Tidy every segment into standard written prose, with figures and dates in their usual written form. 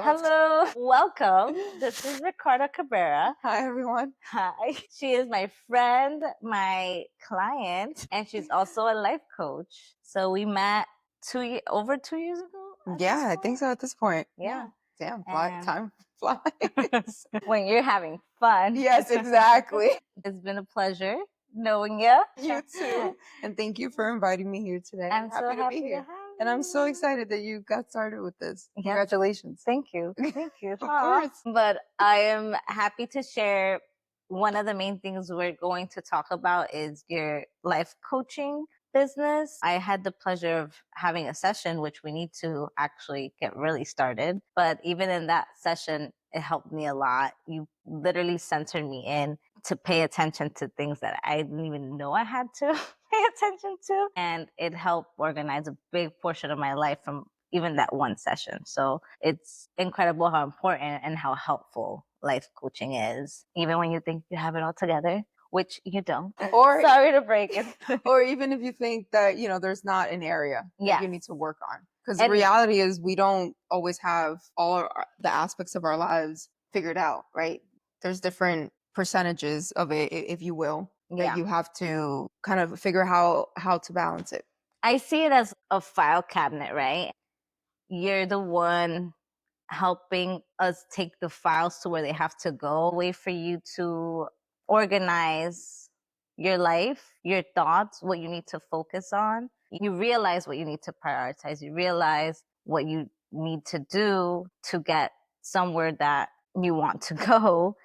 Hello, welcome. This is Ricarda Cabrera. Hi, everyone. Hi. She is my friend, my client, and she's also a life coach. So we met over 2 years ago. Yeah, I think so at this point. Yeah. Damn, And- time flies. When you're having fun. Yes, exactly. It's been a pleasure knowing you. You too. And thank you for inviting me here today. I'm so happy to be here. to have you. And I'm so excited that you got started with this. Yes. Congratulations. Thank you. Thank you. Of course. But I am happy to share one of the main things we're going to talk about is your life coaching business. I had the pleasure of having a session, which we need to actually get really started. But even in that session, it helped me a lot. You literally centered me in to pay attention to things that I didn't even know I had to pay attention to. And it helped organize a big portion of my life from even that one session. So it's incredible how important and how helpful life coaching is, even when you think you have it all together, which you don't. Or Sorry to break it. or even if you think that, there's not an area that you need to work on. Because the reality is we don't always have all the aspects of our lives figured out, right? There's different percentages of it, if you will, that you have to kind of figure how to balance it. I see it as a file cabinet, right? You're the one helping us take the files to where they have to go, a way for you to organize your life, your thoughts, what you need to focus on. You realize what you need to prioritize. You realize what you need to do to get somewhere that you want to go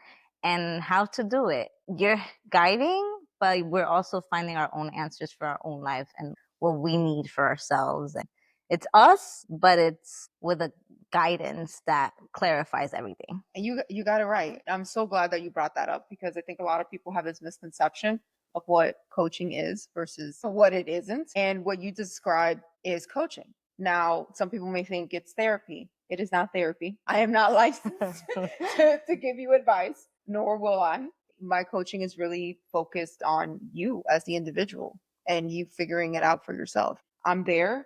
and how to do it. You're guiding, but we're also finding our own answers for our own life and what we need for ourselves. And it's us, but it's with a guidance that clarifies everything. And you got it right. I'm so glad that you brought that up because I think a lot of people have this misconception of what coaching is versus what it isn't. And what you described is coaching. Now, some people may think it's therapy. It is not therapy. I am not licensed to give you advice, nor will I. My coaching is really focused on you as the individual and you figuring it out for yourself. I'm there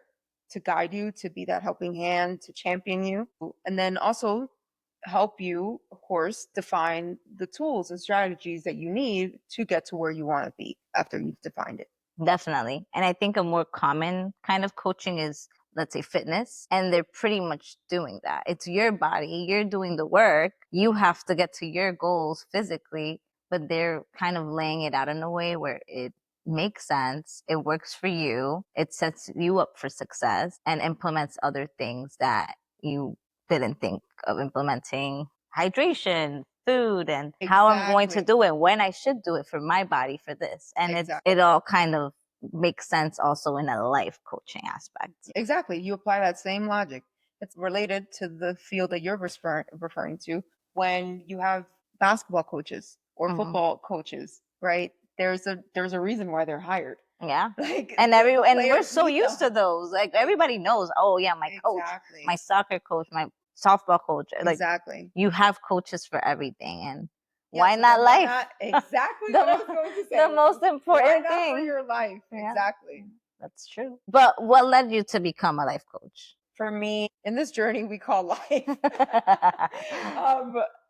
to guide you, to be that helping hand, to champion you, and then also help you, of course, define the tools and strategies that you need to get to where you want to be after you've defined it. Definitely. And I think a more common kind of coaching is, let's say, fitness. And they're pretty much doing that. It's your body. You're doing the work. You have to get to your goals physically, but they're kind of laying it out in a way where it makes sense. It works for you. It sets you up for success and implements other things that you didn't think of implementing. Hydration, food, and how I'm going to do it, when I should do it for my body for this. And it all kind of makes sense also in a life coaching aspect. Exactly. You apply that same logic. It's related to the field that you're referring to when you have basketball coaches or football coaches, right? There's a reason why they're hired. Yeah. And we're so used to those. Like everybody knows, oh yeah, my coach, my soccer coach, my softball coach. Like you have coaches for everything. And why not life? Exactly what I was going to say. The most important thing. For your life. Yeah. Exactly. That's true. But what led you to become a life coach? For me, in this journey we call life,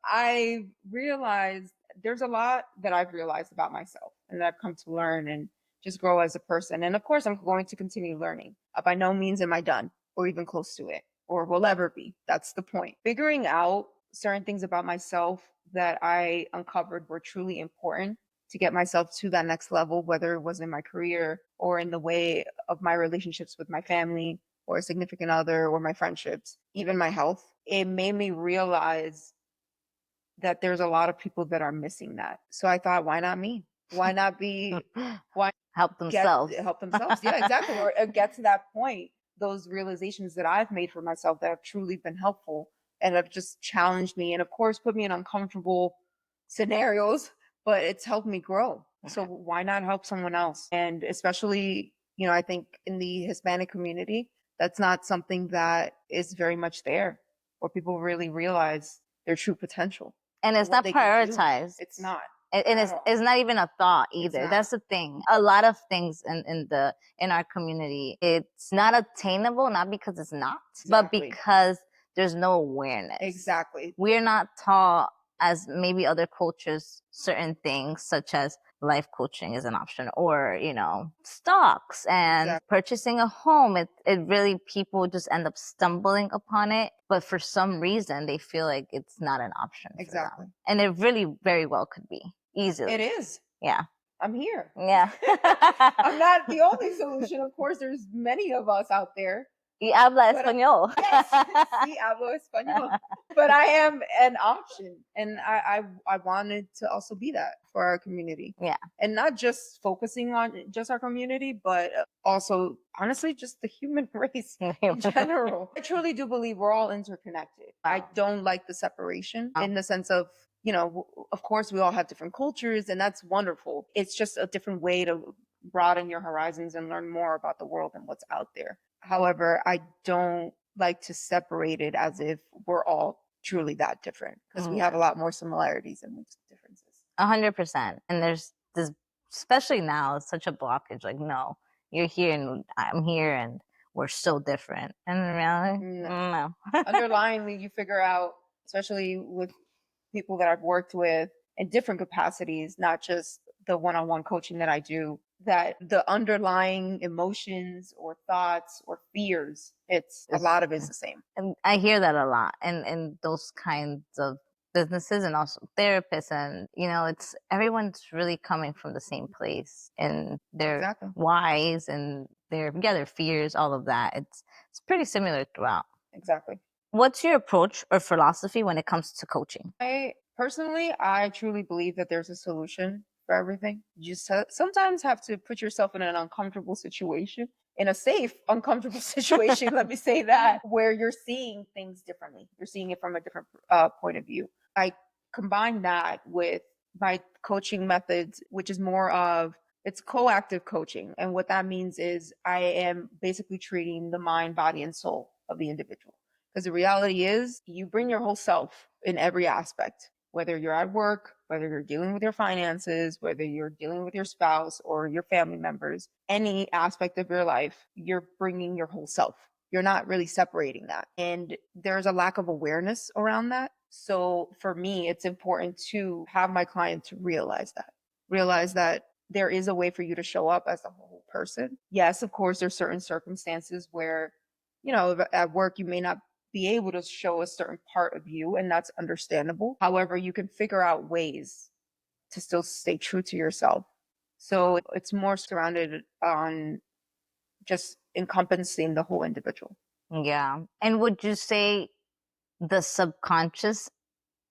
I realized there's a lot that I've realized about myself and that I've come to learn and just grow as a person. And of course, I'm going to continue learning. By no means am I done or even close to it or will ever be. That's the point. Figuring out certain things about myself that I uncovered were truly important to get myself to that next level, whether it was in my career or in the way of my relationships with my family or a significant other or my friendships, even my health. It made me realize that there's a lot of people that are missing that. So I thought, why not me? Why not help themselves? Help themselves. Yeah, exactly. Or get to that point, those realizations that I've made for myself that have truly been helpful and have just challenged me and of course put me in uncomfortable scenarios, but it's helped me grow. So why not help someone else? And especially, I think in the Hispanic community, that's not something that is very much there where people really realize their true potential. And it's not prioritized. It's not. And it's not even a thought either. That's the thing. A lot of things in our community, it's not attainable, not because it's not, but because there's no awareness. Exactly. We're not taught, as maybe other cultures, certain things such as life coaching is an option, or stocks and purchasing a home. It really, people just end up stumbling upon it, but for some reason they feel like it's not an option for them. And it really very well could be, easily. It is. Yeah. I'm here. Yeah. I'm not the only solution. Of course, there's many of us out there. Y habla español. Yes, sí, hablo español. But I am an option, and I wanted to also be that for our community. Yeah. And not just focusing on just our community, but also, honestly, just the human race in general. I truly do believe we're all interconnected. Wow. I don't like the separation in the sense of, of course, we all have different cultures, and that's wonderful. It's just a different way to broaden your horizons and learn more about the world and what's out there. However, I don't like to separate it as if we're all truly that different, because we have a lot more similarities than differences. 100%. And there's this, especially now, it's such a blockage. Like, no, you're here and I'm here and we're so different. And in reality, no. Underlyingly, you figure out, especially with people that I've worked with in different capacities, not just the one-on-one coaching that I do, that the underlying emotions or thoughts or fears, a lot of it's the same. And I hear that a lot in those kinds of businesses, and also therapists, and it's everyone's really coming from the same place, and their whys and their fears, all of that. It's pretty similar throughout. Exactly. What's your approach or philosophy when it comes to coaching? Personally, I truly believe that there's a solution for everything. You just sometimes have to put yourself in an uncomfortable situation, in a safe, uncomfortable situation, let me say that, where you're seeing things differently. You're seeing it from a different point of view. I combine that with my coaching methods, which is more of, it's coactive coaching. And what that means is I am basically treating the mind, body, and soul of the individual. Because the reality is, you bring your whole self in every aspect, whether you're at work, whether you're dealing with your finances, whether you're dealing with your spouse or your family members, any aspect of your life, you're bringing your whole self. You're not really separating that. And there's a lack of awareness around that. So for me, it's important to have my clients realize that there is a way for you to show up as a whole person. Yes, of course, there's certain circumstances where, at work, you may not be able to show a certain part of you, and that's understandable. However, you can figure out ways to still stay true to yourself. So it's more surrounded on just encompassing the whole individual. Yeah. And would you say the subconscious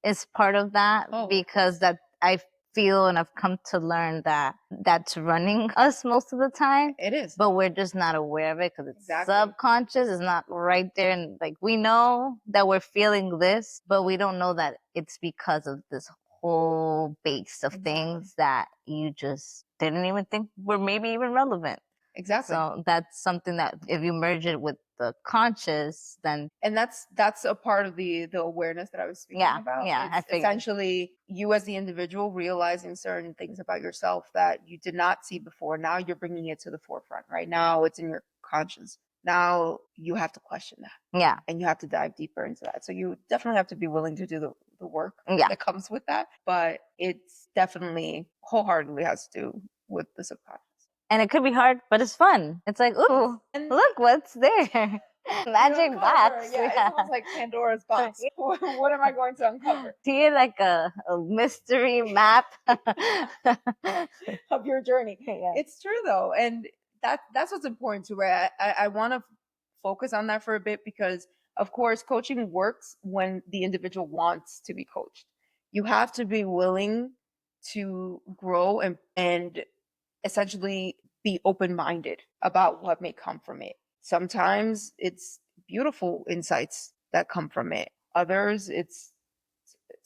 is part of that? Because that, I feel, and I've come to learn that that's running us most of the time. It is. But we're just not aware of it because it's subconscious. It's not right there. And like, we know that we're feeling this, but we don't know that it's because of this whole base of things that you just didn't even think were maybe even relevant. Exactly. So that's something that if you merge it with the conscious, then. And that's a part of the awareness that I was speaking about. Yeah, it's essentially you as the individual realizing certain things about yourself that you did not see before. Now you're bringing it to the forefront. Right now it's in your conscious. Now you have to question that. Yeah. And you have to dive deeper into that. So you definitely have to be willing to do the work that comes with that. But it's definitely wholeheartedly has to do with the subconscious. And it could be hard, but it's fun. It's like, ooh, look what's there. Magic box. Yeah, it's almost like Pandora's box. What am I going to uncover? See it like a mystery map of your journey. Yeah. It's true though. And that's what's important too, right? I want to focus on that for a bit, because of course coaching works when the individual wants to be coached. You have to be willing to grow and essentially be open-minded about what may come from it. Sometimes it's beautiful insights that come from it. Others, it's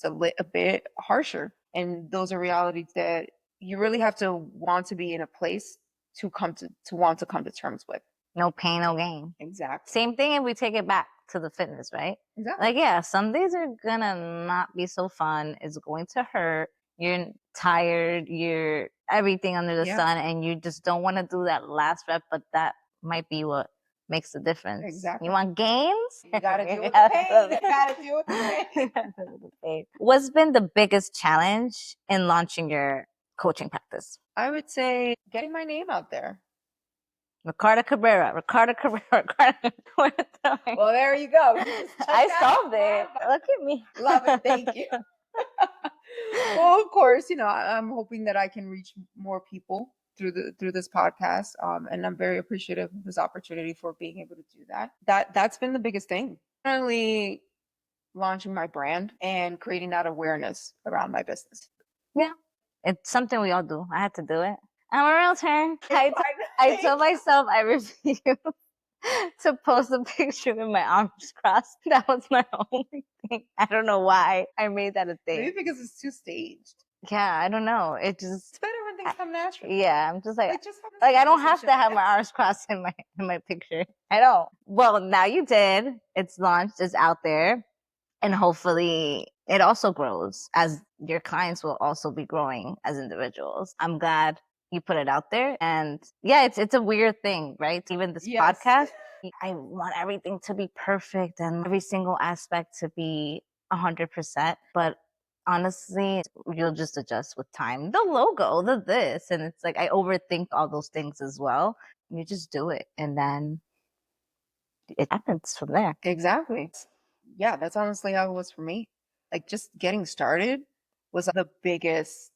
a bit harsher. And those are realities that you really have to want to be in a place to want to come to terms with. No pain, no gain. Exactly. Same thing if we take it back to the fitness, right? Exactly. Like, yeah, some days are gonna not be so fun. It's going to hurt. You're tired. You're everything under the sun, and you just don't want to do that last rep, but that might be what makes a difference. Exactly. You want gains? You gotta deal with the pain. You gotta deal with the pain. What's been the biggest challenge in launching your coaching practice? I would say getting my name out there. Ricarda Cabrera. Well, there you go. I solved it. Look at me. Love it. Thank you. Well, of course, I'm hoping that I can reach more people through this podcast. And I'm very appreciative of this opportunity for being able to do that. That's been the biggest thing. Currently launching my brand and creating that awareness around my business. Yeah. It's something we all do. I had to do it. I'm a realtor. I told myself I refuse to post a picture with my arms crossed. That was my only thing. I don't know why I made that a thing. Maybe because it's too staged. Yeah, I don't know. It's better when things come naturally. Yeah, I'm just like I don't have to have my arms crossed in my picture. I don't. Well, now you did. It's launched. It's out there. And hopefully it also grows as your clients will also be growing as individuals. I'm glad you put it out there. And yeah, it's a weird thing, right? Even this podcast, I want everything to be perfect and every single aspect to be 100%. But honestly, you'll just adjust with time. The logo, the this. And it's like I overthink all those things as well. You just do it. And then it happens from there. Exactly. Yeah, that's honestly how it was for me. Like just getting started was the biggest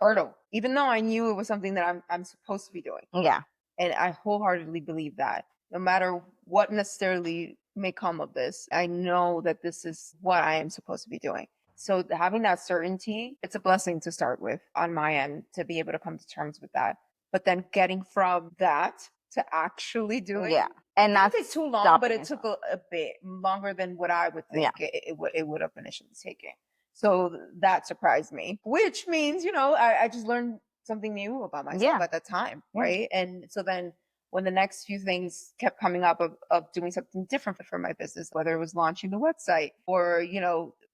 hurdle, even though I knew it was something that I'm supposed to be doing. Yeah. And I wholeheartedly believe that no matter what necessarily may come of this, I know that this is what I am supposed to be doing. So having that certainty, it's a blessing to start with on my end to be able to come to terms with that. But then getting from that to actually doing Yeah. And not take too long, but it took a bit longer than what I would think it would have initially taken. So that surprised me, which means, I just learned something new about myself at that time. Right. And so then when the next few things kept coming up of doing something different for my business, whether it was launching the website or,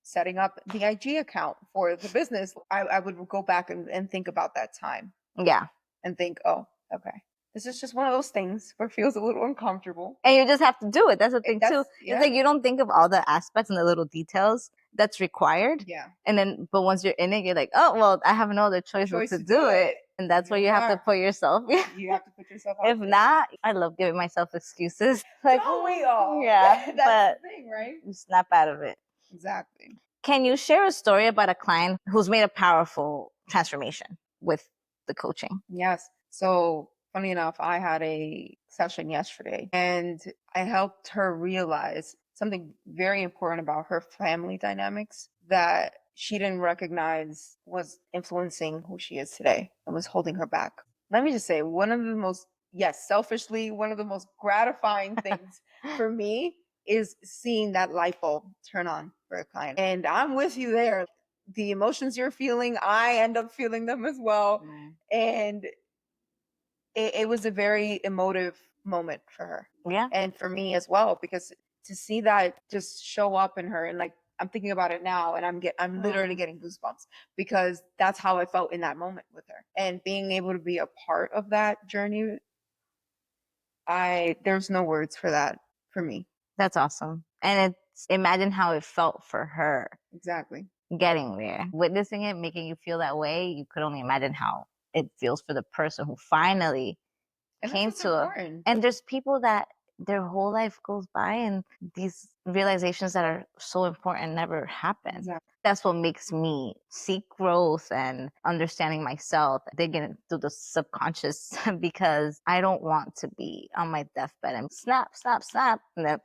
setting up the IG account for the business, I would go back and think about that time. Yeah. And think, oh, okay. This is just one of those things where it feels a little uncomfortable. And you just have to do it. That's the thing too. Yeah. It's like you don't think of all the aspects and the little details that's required. Yeah. And then, but once you're in it, you're like, oh, well, I have no other choice but to do it. And that's where you have to put yourself. You have to put yourself out. If not, I love giving myself excuses. Like, don't we all? Yeah. That's the thing, right? You snap out of it. Exactly. Can you share a story about a client who's made a powerful transformation with the coaching? Yes. So funny enough, I had a session yesterday and I helped her realize something very important about her family dynamics that she didn't recognize was influencing who she is today and was holding her back. Let me just say, selfishly, one of the most gratifying things for me is seeing that light bulb turn on for a client. And I'm with you there. The emotions you're feeling, I end up feeling them as well. And it was a very emotive moment for her. Yeah. And for me as well, because to see that just show up in her and like, I'm thinking about it now and I'm literally getting goosebumps because that's how I felt in that moment with her. And being able to be a part of that journey, there's no words for that for me. That's awesome. And imagine how it felt for her. Exactly. Getting there, witnessing it, making you feel that way. You could only imagine how it feels for the person who finally came to it. And there's people that their whole life goes by and these realizations that are so important never happen. Exactly. That's what makes me seek growth and understanding myself, digging into the subconscious because I don't want to be on my deathbed and snap, snap, snap. And then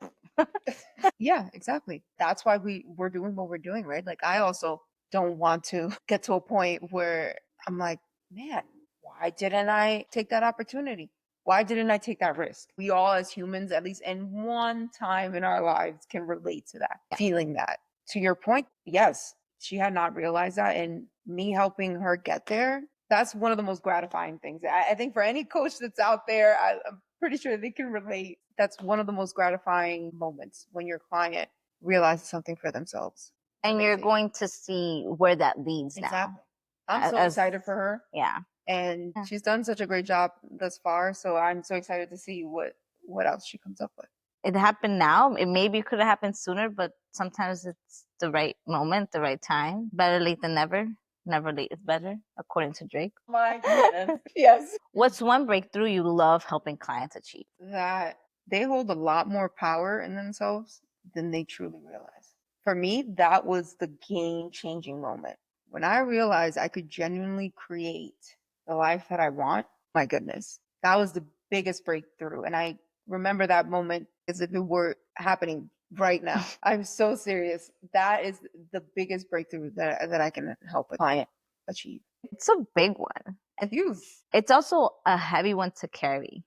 yeah, exactly. That's why we're doing what we're doing, right? Like I also don't want to get to a point where I'm like, man, why didn't I take that opportunity? Why didn't I take that risk? We all as humans, at least in one time in our lives, can relate to that, feeling that. To your point, yes, she had not realized that. And me helping her get there, that's one of the most gratifying things. I think for any coach that's out there, I'm pretty sure they can relate. That's one of the most gratifying moments when your client realizes something for themselves. And you're going to see where that leads now. Exactly. I'm so excited for her. Yeah. And she's done such a great job thus far. So I'm so excited to see what what else she comes up with. It happened now. It maybe could have happened sooner, but sometimes it's the right moment, the right time. Better late than never. Never late is better, according to Drake. My goodness. Yes. What's one breakthrough you love helping clients achieve? That they hold a lot more power in themselves than they truly realize. For me, that was the game-changing moment. When I realized I could genuinely create the life that I want, my goodness, that was the biggest breakthrough. And I remember that moment as if it were happening right now. I'm so serious. That is the biggest breakthrough that I can help a client achieve. It's a big one. It's huge. It's also a heavy one to carry.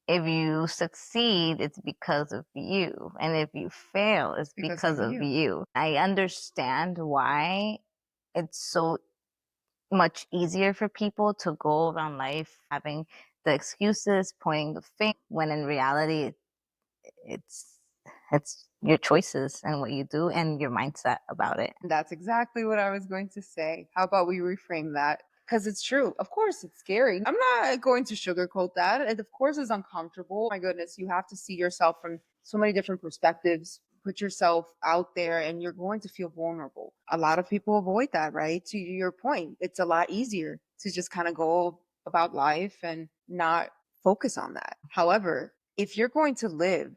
If you succeed, it's because of you. And if you fail, it's because of you. I understand why it's so much easier for people to go around life having the excuses, pointing the finger, when in reality, it's your choices and what you do and your mindset about it. That's exactly what I was going to say. How about we reframe that? Because it's true. Of course, it's scary. I'm not going to sugarcoat that. It, of course, is uncomfortable. My goodness, you have to see yourself from so many different perspectives. Put yourself out there and you're going to feel vulnerable. A lot of people avoid that, right? To your point, it's a lot easier to just kind of go about life and not focus on that. However, if you're going to live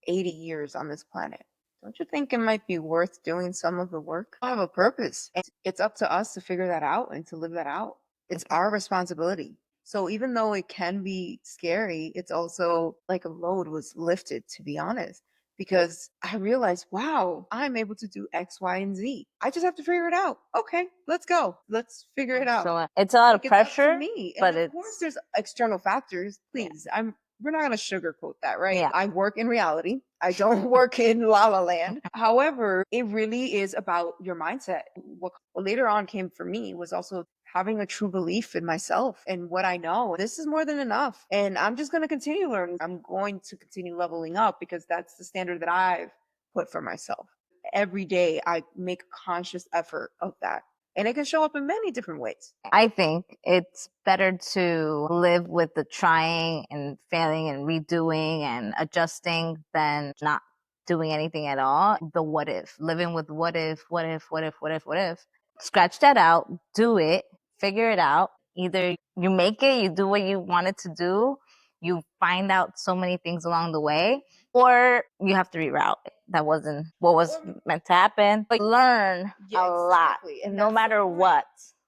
80 years on this planet, don't you think it might be worth doing some of the work? I have a purpose. And it's up to us to figure that out and to live that out. It's our responsibility. So even though it can be scary, it's also like a load was lifted, to be honest, because I realized, wow, I'm able to do X, Y, and Z. I just have to figure it out. Okay, let's go. Let's figure it out. So it's a lot of Like, it's up to pressure, me. but And of course, there's external factors. Please, we're not going to sugarcoat that, right? Yeah. I work in reality. I don't work in la la land. However, it really is about your mindset. What later on came for me was also having a true belief in myself and what I know. This is more than enough. And I'm just going to continue learning. I'm going to continue leveling up because that's the standard that I've put for myself. Every day I make a conscious effort of that. And it can show up in many different ways. I think it's better to live with the trying and failing and redoing and adjusting than not doing anything at all. The what if, living with what if, what if, what if, what if, what if. Scratch that out, do it, figure it out. Either you make it, you do what you wanted to do, you find out so many things along the way, or you have to reroute. That wasn't what was meant to happen. But learn a lot, and no matter what.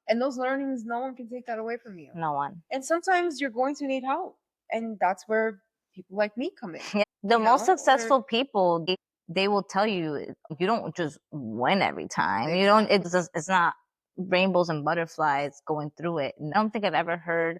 And those learnings, no one can take that away from you. No one. And sometimes you're going to need help. And that's where people like me come in. Yeah. The most successful people, they will tell you, you don't just win every time. You don't, it's not rainbows and butterflies going through it. I don't think I've ever heard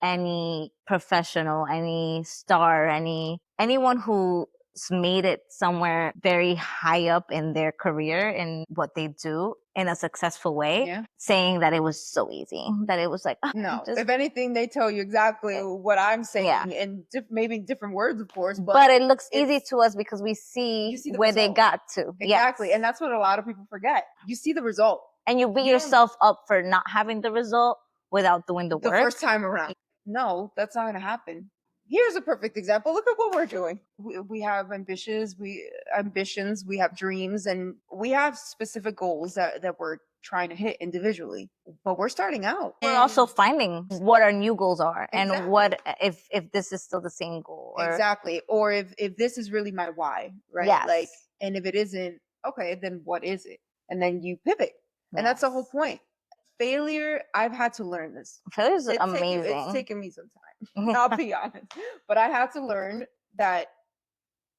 any professional, any star, anyone who's made it somewhere very high up in their career and what they do in a successful way, saying that it was so easy, that it was like, oh, no, if anything, they tell you exactly what I'm saying in maybe different words, of course, but it looks easy to us because we see where they got to. Exactly. And that's what a lot of people forget. You see the result. And you beat yourself up for not having the result without doing the work. The first time around. No, that's not going to happen. Here's a perfect example. Look at what we're doing. We have ambitions, we have dreams, and we have specific goals that we're trying to hit individually. But we're starting out. We're also finding what our new goals are and what if this is still the same goal. Or, exactly. Or if this is really my why, right? Yes. Like, and if it isn't, okay, then what is it? And then you pivot. And that's the whole point. Failure, I've had to learn this. Failure's amazing. It's taken me some time, I'll be honest. But I had to learn that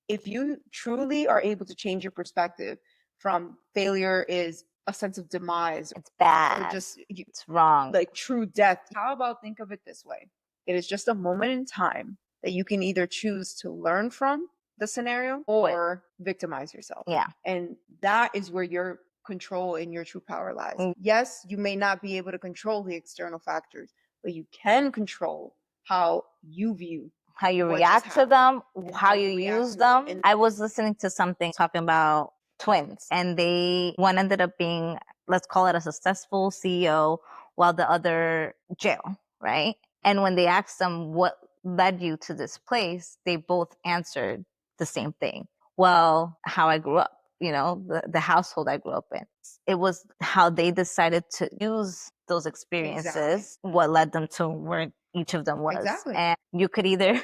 if you truly are able to change your perspective from failure is a sense of demise. It's bad. Or just, it's wrong. Like true death. How about think of it this way? It is just a moment in time that you can either choose to learn from the scenario or victimize yourself. Yeah. And that is where your control in your true power lies. Yes, you may not be able to control the external factors, but you can control how you view, how you react to them, how you use them. I was listening to something talking about twins, and one ended up being, let's call it a successful CEO, while the other jail, right? And when they asked them what led you to this place, they both answered the same thing. Well, how I grew up, the household I grew up in. It was how they decided to use those experiences, what led them to where each of them was. Exactly. And you could either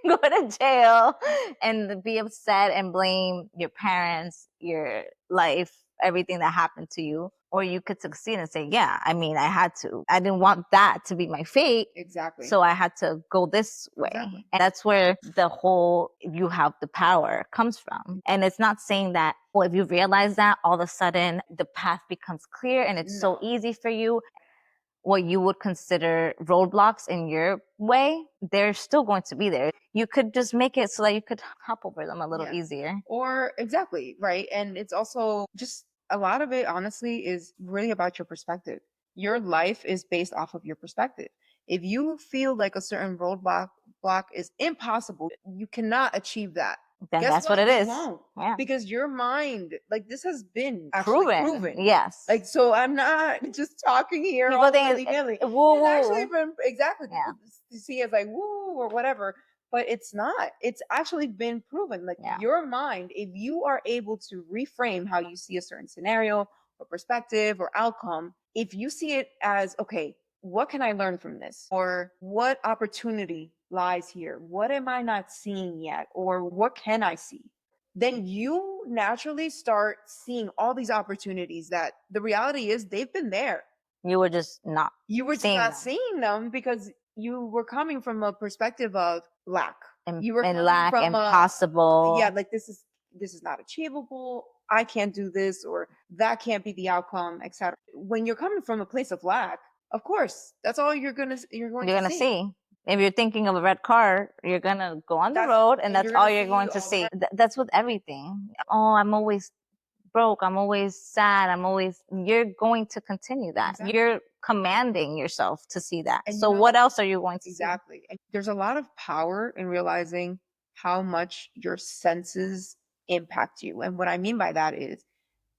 go to jail and be upset and blame your parents, your life, everything that happened to you, or you could succeed and say, yeah, I mean, I had to. I didn't want that to be my fate. Exactly. So I had to go this way. Exactly. And that's where the whole you have the power comes from. And it's not saying that, well, if you realize that, all of a sudden the path becomes clear and it's so easy for you. What you would consider roadblocks in your way, they're still going to be there. You could just make it so that you could hop over them a little easier. Or exactly, right? And it's also just a lot of it, honestly, is really about your perspective. Your life is based off of your perspective. If you feel like a certain roadblock is impossible, you cannot achieve that. Then Guess that's what it You is. won't. Yeah. Because your mind, like this has been actually proven. Yes. Like, so I'm not just talking here People all think willy-nilly. woo It's actually woo. been exactly Yeah. people see it as like woo or whatever, but it's not. It's actually been proven. Like your mind, if you are able to reframe how you see a certain scenario or perspective or outcome, if you see it as, okay, what can I learn from this? Or what opportunity lies here? What am I not seeing yet? Or what can I see? Then you naturally start seeing all these opportunities that the reality is they've been there. You were just not. You were just not seeing them because you were coming from a perspective of lack. You were And coming lack, from impossible. like this is not achievable. I can't do this, or that can't be the outcome, etc. When you're coming from a place of lack, of course, that's all you're going to see. If you're thinking of a red car, you're going to go on the road and that's all you're going to see. That's with everything. Oh, I'm always broke. I'm always sad. You're going to continue that. Exactly. You're commanding yourself to see that. And so what else are you going to see? Exactly. And there's a lot of power in realizing how much your senses impact you. And what I mean by that is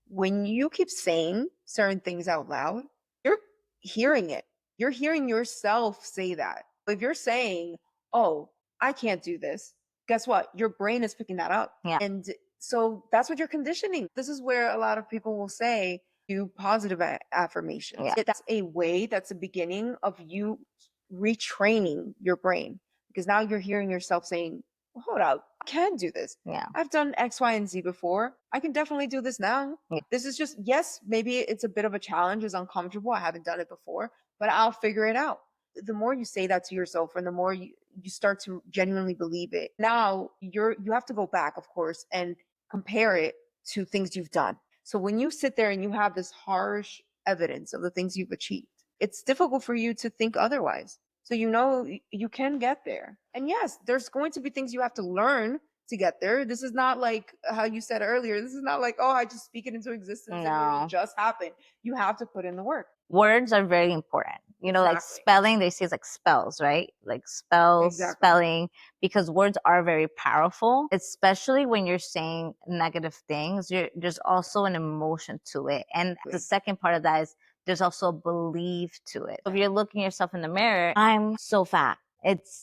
when you keep saying certain things out loud, you're hearing it. You're hearing yourself say that. If you're saying, oh, I can't do this, guess what? Your brain is picking that up. Yeah. And so that's what you're conditioning. This is where a lot of people will say, do positive affirmations. Yeah. That's a way, that's a beginning of you retraining your brain because now you're hearing yourself saying, well, hold up, I can do this. Yeah. I've done X, Y, and Z before. I can definitely do this now. Yeah. This is just, yes, maybe it's a bit of a challenge, it's uncomfortable. I haven't done it before, but I'll figure it out. The more you say that to yourself and the more you start to genuinely believe it, now you have to go back, of course, and compare it to things you've done. So when you sit there and you have this harsh evidence of the things you've achieved, it's difficult for you to think otherwise. So you can get there. And yes, there's going to be things you have to learn to get there. This is not like how you said earlier. This is not like, oh, I just speak it into existence and it'll just happen. You have to put in the work. Words are very important. Like spelling, they say it's like spells, right? Like spells, spelling, because words are very powerful, especially when you're saying negative things. There's also an emotion to it. And the second part of that is there's also a belief to it. If you're looking yourself in the mirror, I'm so fat.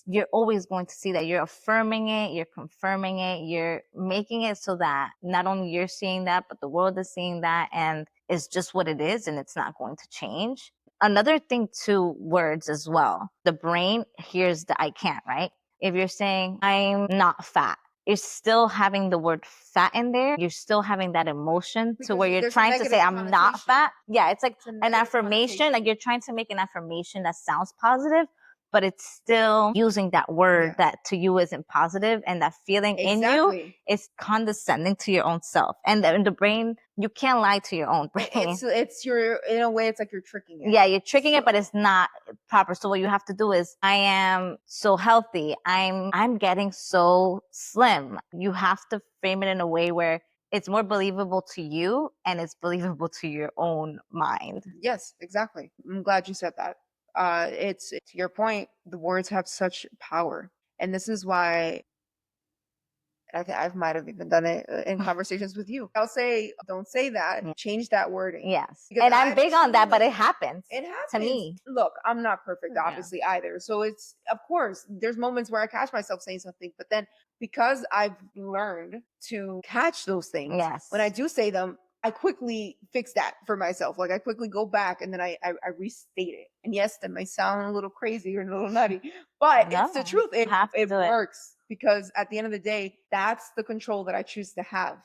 You're always going to see that. You're affirming it, you're confirming it, you're making it so that not only you're seeing that, but the world is seeing that, and it's just what it is, and it's not going to change. Another thing to words as well, the brain hears the I can't, right? If you're saying I'm not fat, you're still having the word fat in there. You're still having that emotion to where you're trying to say I'm not fat. Yeah, it's like an affirmation. Like you're trying to make an affirmation that sounds positive, but it's still using that word that to you isn't positive, and that feeling in you is condescending to your own self. And in the brain, you can't lie to your own brain. It's in a way, it's like you're tricking it. Yeah, you're tricking it, but it's not proper. So what you have to do is, I am so healthy. I'm getting so slim. You have to frame it in a way where it's more believable to you and it's believable to your own mind. Yes, exactly. I'm glad you said that. It's to your point, the words have such power. And this is why I might have even done it in conversations with you. I'll say, don't say that. Change that wording. Yes. Because And I'm big on that, but it happens. It happens to me. Look, I'm not perfect, obviously, either. So it's, of course, there's moments where I catch myself saying something, but then because I've learned to catch those things, when I do say them, I quickly fix that for myself. Like I quickly go back and then I restate it. And yes, that might sound a little crazy or a little nutty, but it's the truth. It works because at the end of the day, that's the control that I choose to have.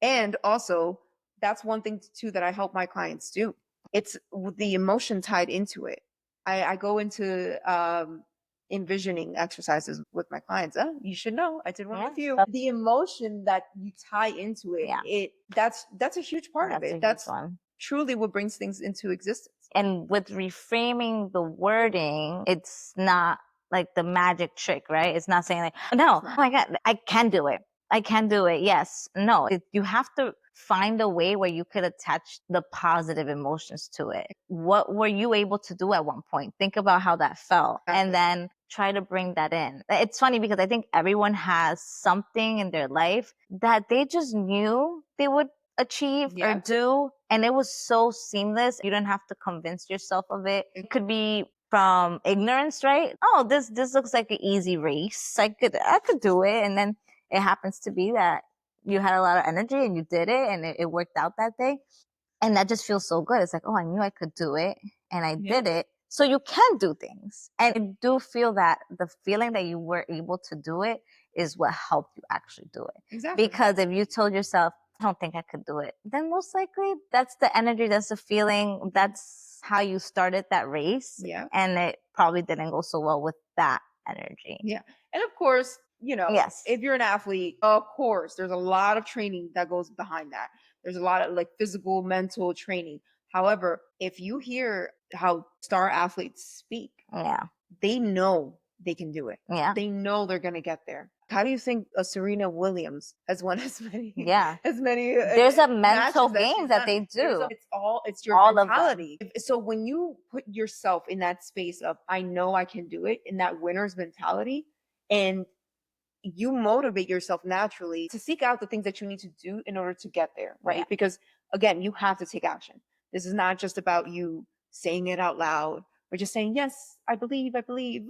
And also, that's one thing too that I help my clients do. It's the emotion tied into it. I go into envisioning exercises with my clients. You should know, I did one with you. The emotion that you tie into it, that's a huge part of it. That's truly what brings things into existence. And with reframing the wording, it's not like the magic trick, right? It's not saying like, no, oh my God, I can do it. I can do it. Yes. No, you have to find a way where you could attach the positive emotions to it. What were you able to do at one point? Think about how that felt and then try to bring that in. It's funny because I think everyone has something in their life that they just knew they would achieve or do, and it was so seamless. You don't have to convince yourself of it. It could be from ignorance, right? Oh, this looks like an easy race. I could do it. And then it happens to be that you had a lot of energy and you did it and it worked out that day. And that just feels so good. It's like, oh, I knew I could do it and I did it. So you can do things. And I do feel that the feeling that you were able to do it is what helped you actually do it. Exactly. Because if you told yourself, I don't think I could do it, then most likely that's the energy, that's the feeling, that's how you started that race. Yeah. And it probably didn't go so well with that energy. Yeah. And of course, if you're an athlete, of course, there's a lot of training that goes behind that. There's a lot of like physical, mental training. However, if you hear how star athletes speak, they know they can do it. They know they're going to get there. How do you think Serena Williams has won as many? As many. There's a mental game that they do. It's your mentality. So when you put yourself in that space of, I know I can do it, in that winner's mentality, and you motivate yourself naturally to seek out the things that you need to do in order to get there, right? Because again, you have to take action. This is not just about you saying it out loud or just saying, yes, I believe.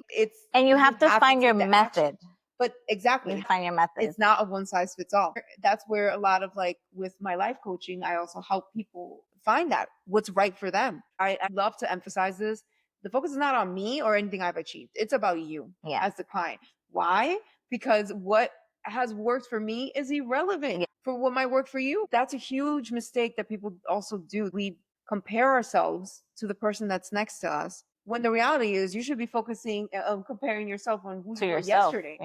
It's, and you have to find your method. But exactly, you find your method. It's not a one size fits all. That's where a lot of, like, with my life coaching, I also help people find that what's right for them. I love to emphasize this. The focus is not on me or anything I've achieved. It's about you as the client. Why? Because what has worked for me is irrelevant for what might work for you. That's a huge mistake that people also do. We compare ourselves to the person that's next to us, when the reality is you should be focusing on comparing yourself on who you were yesterday.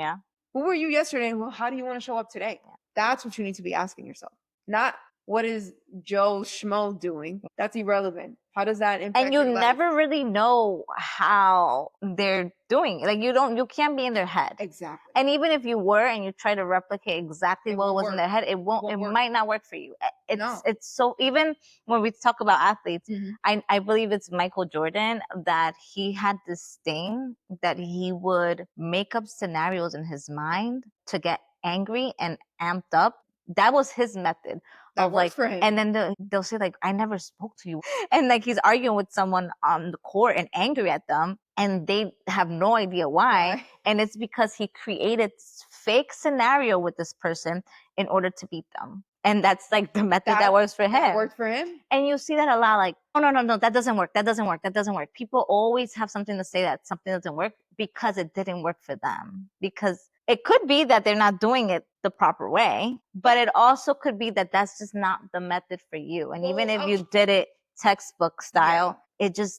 Who were you yesterday? And how do you want to show up today? That's what you need to be asking yourself. Not what is Joe Schmo doing? That's irrelevant. How does that impact and you never really know how they're doing. Like you can't be in their head. Exactly. And even if you were and you try to replicate exactly what was in their head, it might not work for you. It's so, even when we talk about athletes, I believe it's Michael Jordan, that he had this thing that he would make up scenarios in his mind to get angry and amped up. That was his method. That works for him. And then they'll say like, I never spoke to you. And like he's arguing with someone on the court and angry at them, and they have no idea why. And it's because he created fake scenario with this person in order to beat them. And that's like the method that works for him. That worked for him. And you see that a lot, like, oh, no, that doesn't work. That doesn't work. That doesn't work. People always have something to say that something doesn't work because it didn't work for them. Because it could be that they're not doing it the proper way, but it also could be that that's just not the method for you. And even if you did it textbook style,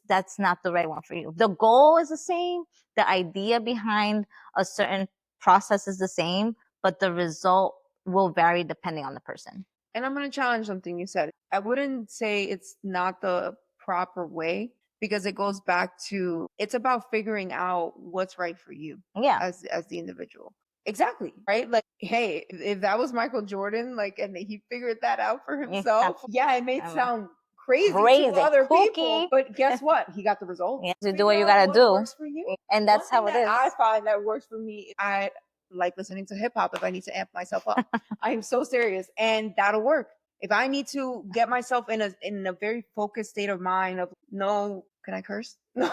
that's not the right one for you. The goal is the same. The idea behind a certain process is the same, but the result will vary depending on the person. And I'm going to challenge something you said. I wouldn't say it's not the proper way, because it goes back to, it's about figuring out what's right for you as the individual. Exactly. Right? Like, hey, if that was Michael Jordan, like, and he figured that out for himself, it may sound crazy to other people, but guess what? He got the result. To do what you got to do. Works for you. And that's how it is. I find that works for me. I like listening to hip hop if I need to amp myself up. I am so serious, and that'll work. If I need to get myself in a very focused state of mind of no, can I curse? No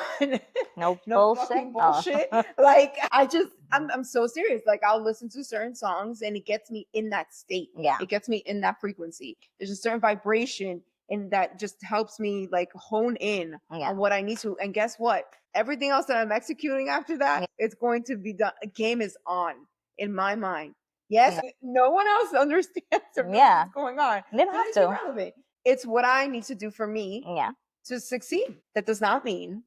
No bullshit. fucking bullshit. Like I'm so serious. Like I'll listen to certain songs and it gets me in that state. Yeah. It gets me in that frequency. There's a certain vibration and that just helps me like hone in Yeah. on what I need to. And guess what? Everything else that I'm executing after that, Yeah. it's going to be done. A game is on in my mind. Yes, no one else understands or knows what's going on. They don't But have it's to. irrelevant. It's what I need to do for me Yeah. to succeed. That does not mean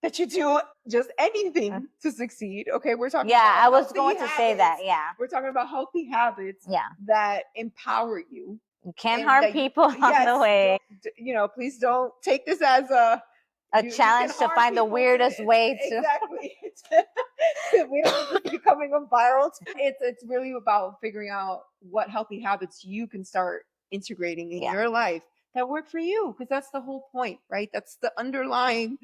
that you do just anything to succeed. Okay, we're talking Yeah, about I was healthy going to say that. habits. Yeah. We're talking about healthy habits Yeah. that empower you. You can't and harm that you- people on the yes, way. You know, please don't take this as a you challenge can to harm find the people weirdest way to. exactly. We don't need to be becoming a viral. It's really about figuring out what healthy habits you can start integrating in your life that work for you, because that's the whole point, right? That's the underlying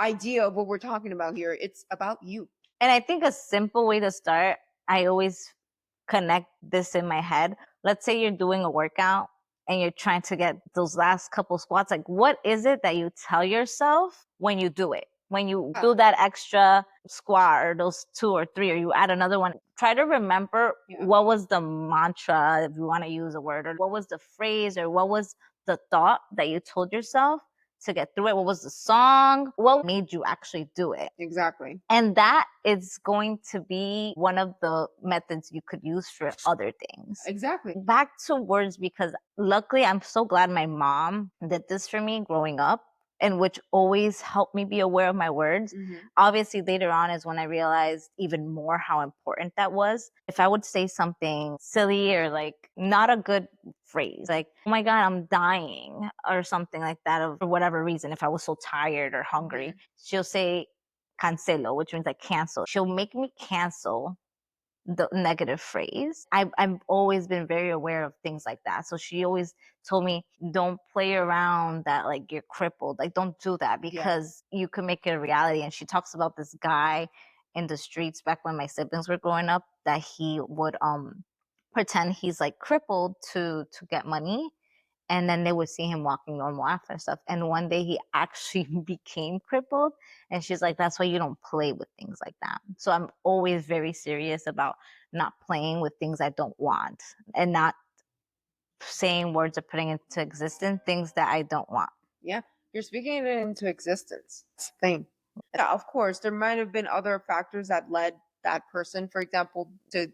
idea of what we're talking about here. It's about you. And I think a simple way to start, I always connect this in my head. Let's say you're doing a workout and you're trying to get those last couple squats. Like, what is it that you tell yourself when you do it? When you do that extra squat or those 2 or 3, or you add another one, try to remember what was the mantra, if you want to use a word, or what was the phrase, or what was the thought that you told yourself to get through it. What was the song? What made you actually do it? Exactly. And that is going to be one of the methods you could use for other things. Exactly. Back to words, because luckily I'm so glad my mom did this for me growing up, and which always helped me be aware of my words. Obviously, later on is when I realized even more how important that was. If I would say something silly or like not a good phrase, like, oh my God, I'm dying, or something like that, for whatever reason, if I was so tired or hungry, she'll say cancelo, which means like cancel. She'll make me cancel the negative phrase. I've always been very aware of things like that. So she always told me, don't play around that like you're crippled. Like, don't do that, because you can make it a reality. And she talks about this guy in the streets back when my siblings were growing up, that he would pretend he's like crippled to get money. And then they would see him walking normal after stuff. And one day he actually became crippled. And she's like, that's why you don't play with things like that. So I'm always very serious about not playing with things I don't want, and not saying words or putting into existence things that I don't want. Yeah. You're speaking it into existence. It's the thing. Yeah, of course, there might have been other factors that led that person, for example, to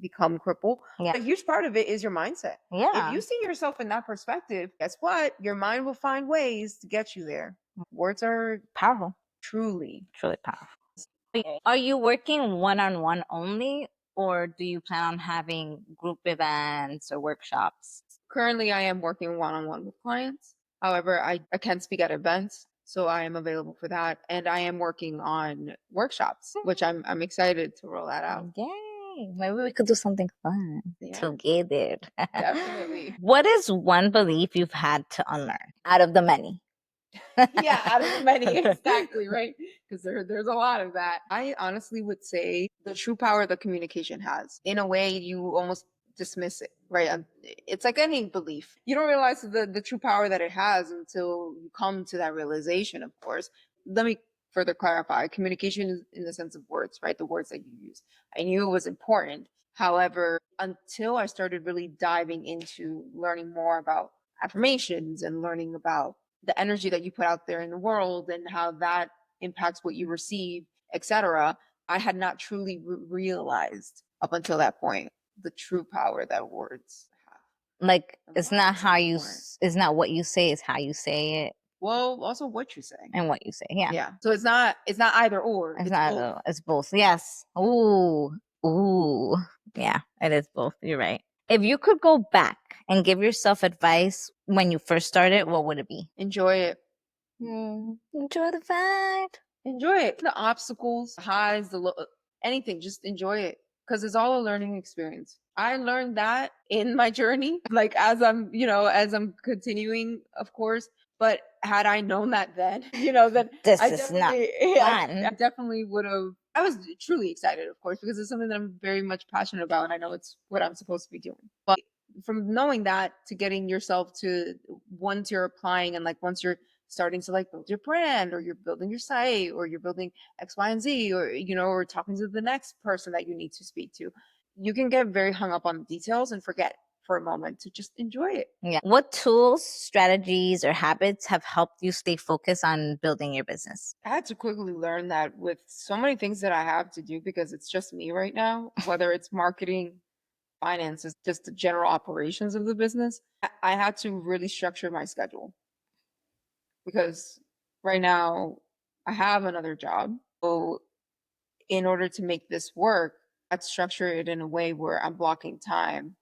become crippled. Yeah. A huge part of it is your mindset. Yeah. If you see yourself in that perspective, guess what? Your mind will find ways to get you there. Words are Powerful. truly powerful. Are you working one-on-one only, or do you plan on having group events or workshops? Currently, I am working one-on-one with clients. However, I can speak at events, so I am available for that. And I am working on workshops, which I'm excited to roll that out. Yay! Maybe we could do something fun together. Definitely. What is one belief you've had to unlearn out of the many? Yeah, out of the many, exactly, right? Because there's a lot of that. I honestly would say the true power that communication has. In a way, you almost dismiss it, right? It's like any belief. You don't realize the true power that it has until you come to that realization, of course. Let me further clarify. Communication is in the sense of words, right? The words that you use. I knew it was important. However, until I started really diving into learning more about affirmations and learning about the energy that you put out there in the world and how that impacts what you receive, etc., I had not truly realized up until that point the true power that words have. Like, it's not how you, it's not what you say, it's how you say it. Well, also what you say and what you say. Yeah. Yeah. So it's not either or. It's not both. It's both. Yes. Ooh. Yeah, it is both. You're right. If you could go back and give yourself advice when you first started, what would it be? Enjoy it. Enjoy the fight. Enjoy it. The obstacles, highs, anything, just enjoy it, because it's all a learning experience. I learned that in my journey, like as I'm continuing, of course. But had I known that then, then This I is not fun. I definitely would have I was truly excited, of course, because it's something that I'm very much passionate about, and I know it's what I'm supposed to be doing. But from knowing that to getting yourself to, once you're applying and like once you're starting to like build your brand, or you're building your site, or you're building X, Y, and Z, or or talking to the next person that you need to speak to, you can get very hung up on the details and forget for a moment to just enjoy it. Yeah. What tools, strategies, or habits have helped you stay focused on building your business? I had to quickly learn that with so many things that I have to do, because it's just me right now, whether it's marketing, finances, just the general operations of the business, I had to really structure my schedule, because right now I have another job. So in order to make this work, I'd structure it in a way where I'm blocking time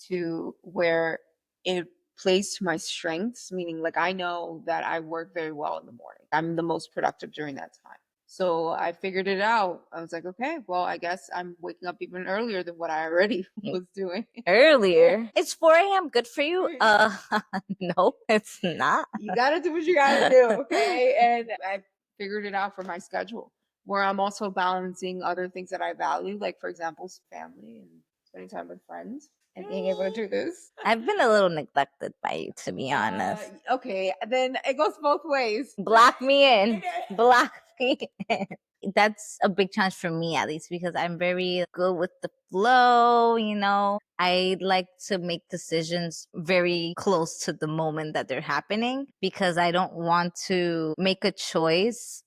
to where it plays to my strengths, meaning like I know that I work very well in the morning. I'm the most productive during that time. So I figured it out. I was like, okay, well, I guess I'm waking up even earlier than what I already was doing. Earlier. It's 4 a.m. Good for you? No, it's not. You gotta do what you gotta do, okay? And I figured it out for my schedule, where I'm also balancing other things that I value, like for example, family and spending time with friends and being able to do this. I've been a little neglected by you, to be honest. Okay, then it goes both ways. Block me in. Block me in. That's a big challenge for me, at least, because I'm very good with the flow, I like to make decisions very close to the moment that they're happening, because I don't want to make a choice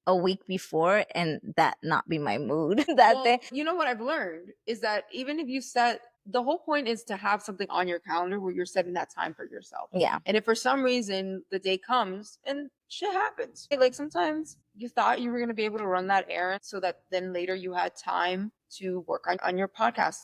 a week before and that not be my mood that day. You know what I've learned is that even if you set, the whole point is to have something on your calendar where you're setting that time for yourself. Yeah. And if for some reason the day comes and shit happens, like sometimes you thought you were going to be able to run that errand so that then later you had time to work on your podcast.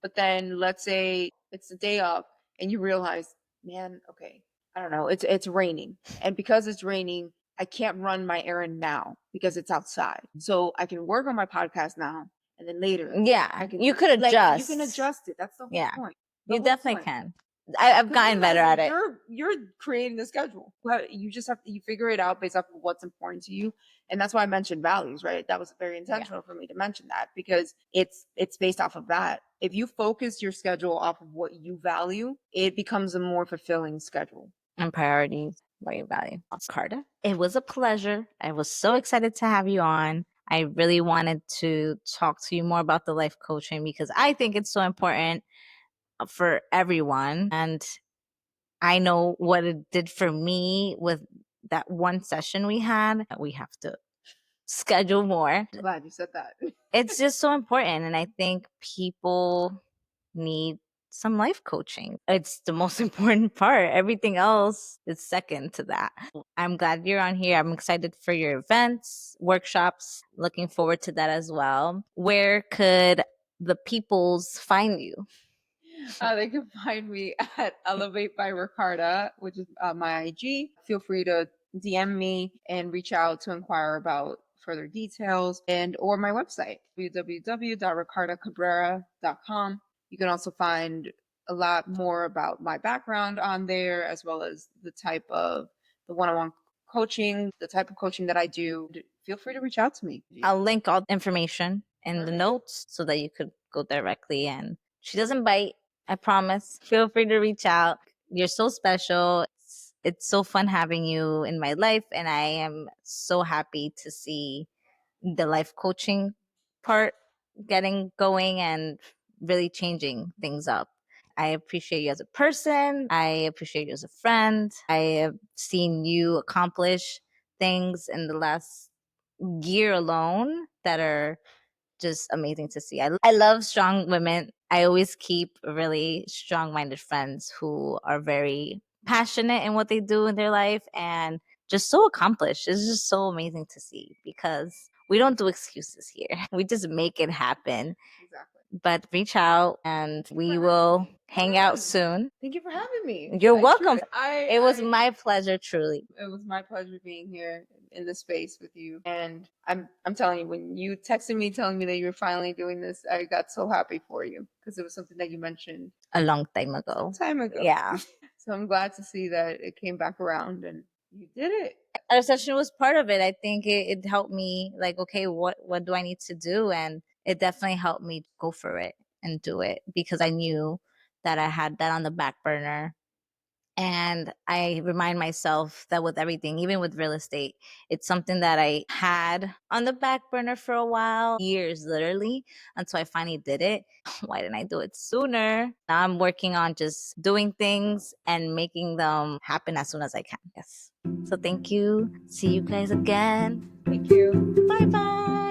But then let's say it's the day up and you realize, man, okay, I don't know, it's raining. And because it's raining, I can't run my errand now because it's outside. So I can work on my podcast now, and then later, Yeah, can, you could adjust. Like, you can adjust it. That's the whole Yeah. point. You definitely can. I've gotten better at it. You're creating the schedule. You just have to, you figure it out based off of what's important to you, and that's why I mentioned values. Right, that was very intentional for me to mention that, because it's based off of that. If you focus your schedule off of what you value, it becomes a more fulfilling schedule. And priorities, what you value. Ricarda, it was a pleasure. I was so excited to have you on. I really wanted to talk to you more about the life coaching, because I think it's so important for everyone. And I know what it did for me with that one session we had. We have to schedule more. I'm glad you said that. It's just so important. And I think people need some life coaching. It's the most important part. Everything else is second to that. I'm glad you're on here. I'm excited for your events, workshops. Looking forward to that as well. Where could the peoples find you? They can find me at Elevate by Ricarda, which is my IG. Feel free to DM me and reach out to inquire about further details, and or my website, www.ricardacabrera.com. You can also find a lot more about my background on there, as well as the type of the one-on-one coaching, the type of coaching that I do. Feel free to reach out to me. I'll link all the information in the notes so that you could go directly. And she doesn't bite, I promise. Feel free to reach out. You're so special. It's so fun having you in my life, and I am so happy to see the life coaching part getting going and really changing things up. I appreciate you as a person. I appreciate you as a friend. I have seen you accomplish things in the last year alone that are just amazing to see. I love strong women. I always keep really strong minded friends who are very passionate in what they do in their life and just so accomplished. It's just so amazing to see, because we don't do excuses here. We just make it happen. Exactly. But reach out and we will hang out soon. Thank you for having me. You're welcome. It was I my pleasure, truly. It was my pleasure being here in this space with you. And I'm telling you, when you texted me telling me that you were finally doing this, I got so happy for you, because it was something that you mentioned A long time ago. time ago. Yeah. So I'm glad to see that it came back around, and You did it. Our session was part of it. I think it helped me like, okay, what do I need to do? And it definitely helped me go for it and do it because I knew that I had that on the back burner. And I remind myself that with everything, even with real estate, it's something that I had on the back burner for a while, years literally, until I finally did it. Why didn't I do it sooner? Now I'm working on just doing things and making them happen as soon as I can. Yes. So thank you. See you guys again. Thank you. Bye bye.